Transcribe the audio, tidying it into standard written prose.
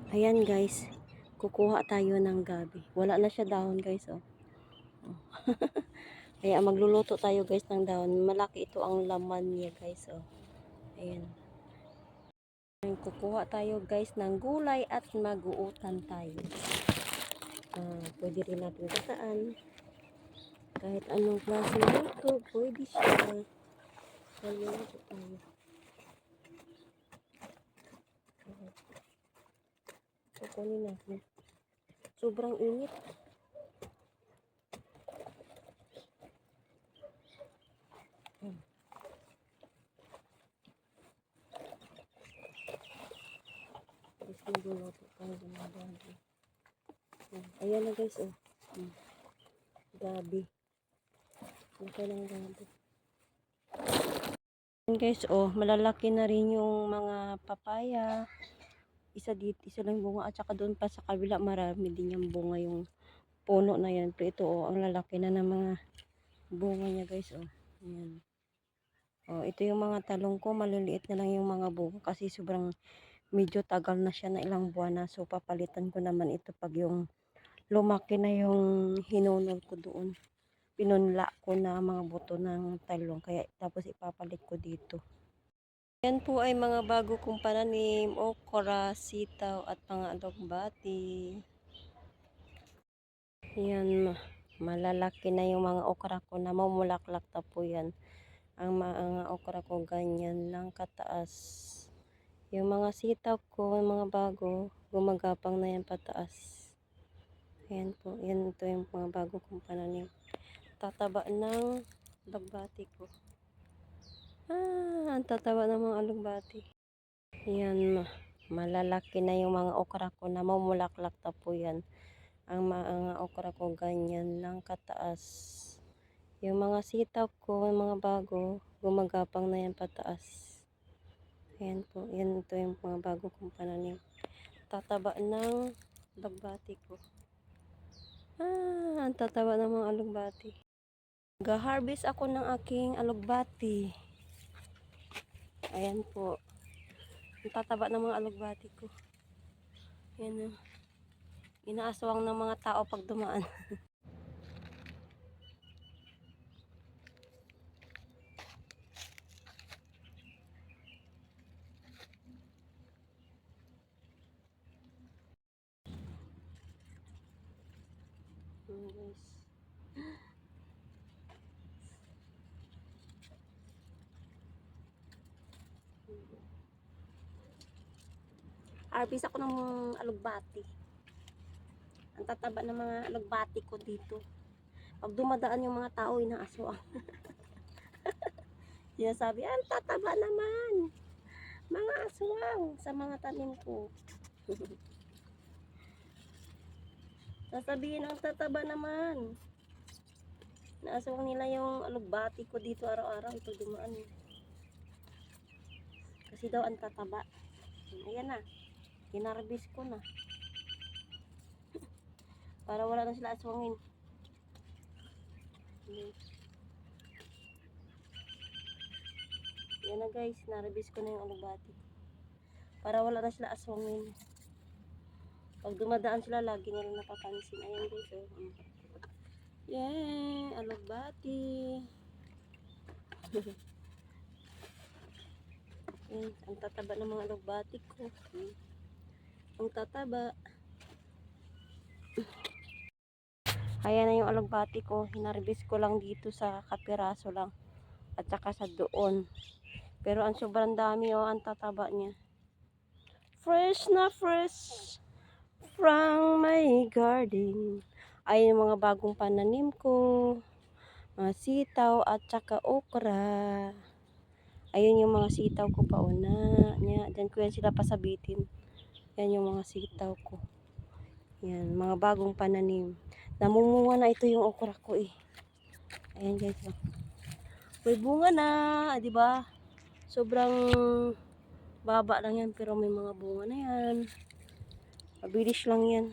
Ayan guys, kukuha tayo ng gabi. Wala na siya dahon guys, oh. Kaya magluluto tayo guys ng dahon. Malaki ito ang laman niya guys, oh. Ayan. Kukuha tayo guys ng gulay at mag-uutan tayo. Pwede rin natin gataan. Kahit anong klase luto, pwede siya. Magluluto tayo. Kukunin natin. Sobrang init. Guys, magluluto tayo ng gabi. Ayan na guys, oh. Gabi. Laki ng gabi. Ayan guys, oh. Malalaki na rin yung mga papaya. Isa dito, isa lang bunga. At saka doon pa sa kabila, marami din yung bunga yung puno na yan. Pero ito, oh, ang lalaki na ng mga bunga niya guys, oh. Ayan. Oh, ito yung mga talong ko. Maliliit na lang yung mga bunga. Kasi sobrang medyo tagal na siya na ilang buwan na. So, papalitan ko naman ito pag yung lumaki na yung hinunol ko doon. Pinunla ko na mga buto ng talong. Kaya tapos ipapalit ko dito. Yan po ay mga bago kong pananim, okra, sitaw at mga alugbati. Yan, malalaki na yung mga okra ko na mamulaklak na po yan. Ang mga okra ko ganyan lang kataas. Yung mga sitaw ko, mga bago, gumagapang na yan pataas. Ayan po, yan ito yung mga bago kong pananim. Tataba ng alugbati ko. Ang tataba ng mga alugbati. Yan, malalaki na yung mga okra ko na mamulaklak na po yan. Ang mga okra ko ganyan lang kataas. Yung mga sitaw ko, mga bago, gumagapang na yan pataas. Ayan po, yan ito yung mga bago kong pananim. Tataba ng alugbati ko. Ang tataba ng mga alugbati. Ga-harvest ako ng aking alugbati. Ayan po. Ang tataba ng mga alugbati ko. Ayan o. Inaaswang ng mga tao pag dumaan. Guys. Harvest ako ng alugbati. Ang tataba ng mga alugbati ko dito. Pag dumadaan yung mga tao, inaaswang. Sinasabi, ang tataba naman. Mga aswang sa mga tanim ko. Sasabihin, ang tataba naman. Naaswang nila yung alugbati ko dito araw-araw. Ito dumaan. Kasi daw ang tataba. Ayan na. Hinarbis ko na. Para wala na sila aswangin. Yan na guys, narabis ko na yung alugbati. Para wala na sila aswangin. Pag dumadaan sila, lagi nila napapansin. Ayan guys, oh. Yay! Alugbati! Yan, ang tataba ng mga alugbati ko. Ang tataba. Ayan na yung alugbati ko. Hinarbis ko lang dito sa kapiraso lang. At saka sa doon. Pero ang sobrang dami, oh, ang tataba niya. Fresh na fresh from my garden. Ay yung mga bagong pananim ko. Mga sitaw at saka okra. Ayun yung mga sitaw ko pauna. Diyan ko yan sila pasabitin. Yan yung mga sitaw ko. Yan, mga bagong pananim. Namumunga na ito yung okra ko eh. Ayan guys. Oh. May bunga na, di ba? Sobrang baba lang yan pero may mga bunga na yan. Mabilis lang yan.